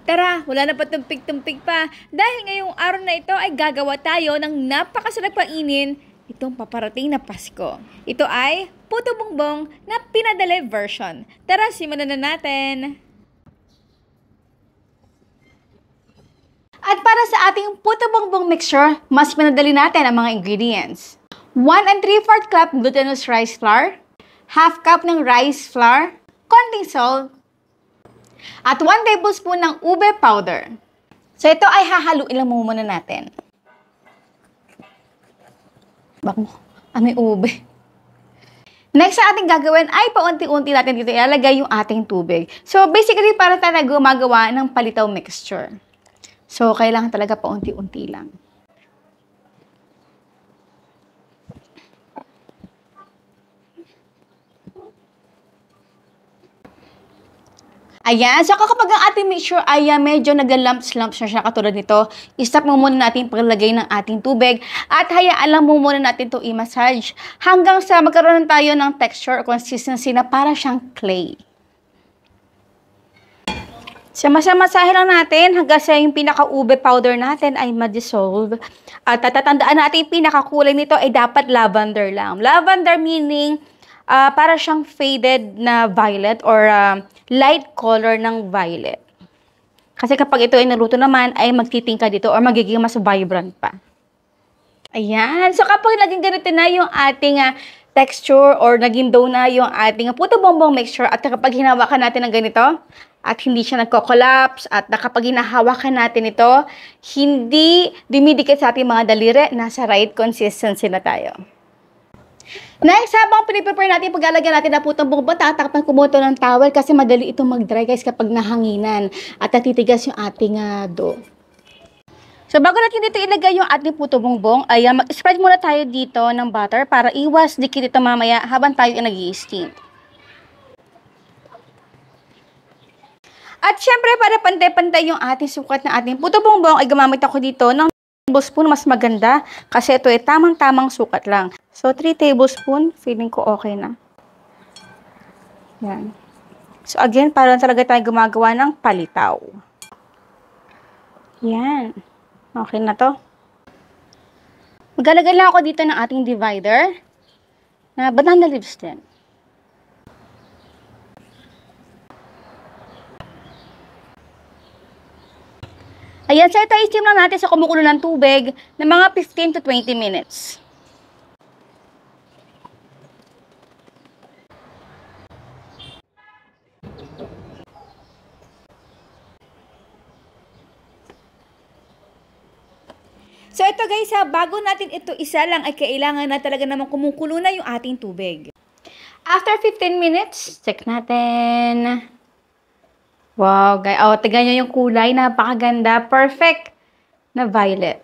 Tara, wala na patumpik-tumpik pa. Dahil ngayong araw na ito ay gagawa tayo ng napakasarap painin itong paparating na Pasko. Ito ay puto bongbong na pinadali version. Tara, simulan na natin. At para sa ating puto bongbong mixture, mas pinadali natin ang mga ingredients. 1 3/4 cup glutinous rice flour, half cup ng rice flour, konting salt, at 1 tablespoon ng ube powder. So ito ay hahaluin lang muna natin. Bako, may ube. Next sa ating gagawin ay paunti-unti natin dito ilalagay yung ating tubig. So basically para talaga gumagawa ng palitaw mixture. So kailangan talaga paunti-unti lang. Ayan, so kapag ang ating mixture ay medyo nag-lumps-lumps na siya katulad nito, i-stop mo muna natin paglagay ng ating tubig at hayaan lang mo muna natin ito i-massage hanggang sa magkaroon tayo ng texture or consistency na para siyang clay. So masamasahe lang natin hanggang sa yung pinaka-ube powder natin ay ma-dissolve. At tatatandaan natin yung pinaka-kulay nito ay dapat lavender lang. Lavender meaning para siyang faded na violet or light color ng violet. Kasi kapag ito ay naluto naman, ay magtitingka dito or magiging mas vibrant pa. Ayan. So kapag naging ganito na yung ating texture or naging dough na yung ating puto bongbong mixture at kapag hinawakan natin ng ganito at hindi siya nagko-collapse at kapag hinahawakan natin ito, hindi dumidikit sa ating mga daliri, nasa right consistency na tayo. Next, habang piniprepare natin, paglalagyan natin na putong bongbong, tatakpan ko muna ng towel kasi madali itong mag-dry guys kapag nahanginan at natitigas yung ating dough. So bago natin dito ilagay yung ating puto bongbong, ay mag-spread muna tayo dito ng butter para iwas dikit ito mamaya habang tayo ay nag-i-steam. At syempre para pantay-pantay yung ating sukat na ating puto bongbong ay gumamit ako dito ng tablespoon, mas maganda kasi ito ay tamang-tamang sukat lang. So 3 tablespoon, feeling ko okay na. Yan. So again, para talaga tayo gumagawa ng palitaw. Yan. Okay na to. Maglalagay lang ako dito ng ating divider na banana leaves din. Ayan, so ito i-steam lang natin sa kumukulo ng tubig na mga 15 to 20 minutes. So ito guys, bago natin ito isa lang ay kailangan na talaga naman kumukulo na yung ating tubig. After 15 minutes, check natin. Wow, guys. Oh, tignan nyo yung kulay. Napakaganda. Perfect na violet.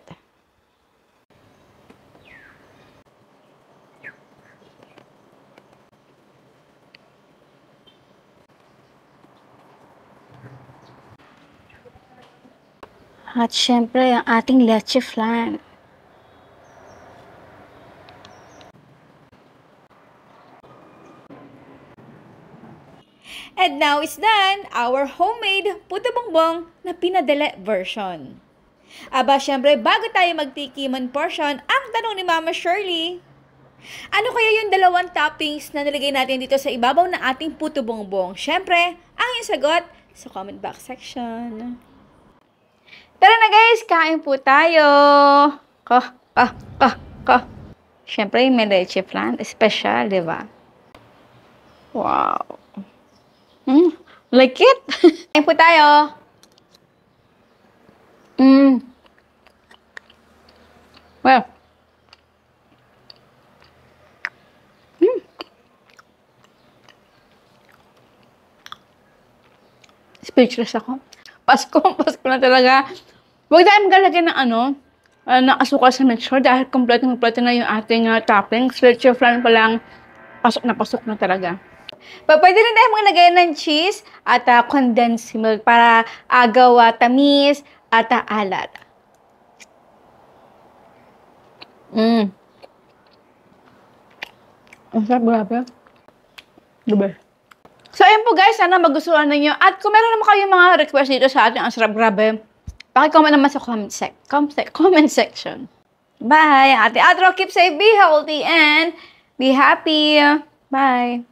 At syempre, ang ating leche flan. And now is done, our homemade puto bongbong na pinadala version. Aba, syempre, bago tayo magtikiman portion, ang tanong ni Mama Shirley, ano kaya yung dalawang toppings na nilagay natin dito sa ibabaw ng ating puto bongbong? Syempre, ang yung sagot sa comment box section. Tara na guys, kain po tayo! Syempre, may leche flan, special, di ba? Wow! Like it? Kain po tayo. Well. Speechless ako. Pasko na talaga. Huwag tayo maglalagay ng ng asukal sa mixture dahil kompleto na yung ating toppings. Leche flan pa lang, pasok na talaga. Pwede rin tayo maglagay ng cheese at condensed milk para agaw tamis at alat. Ang sarap, grabe. Diba? So, ayun po guys, sana magustuhan ninyo. At kung meron naman kayong mga request dito sa ating ang sarap grabe, paki-comment naman sa comment section. Bye! Ate Atro, keep safe, be healthy, and be happy. Bye!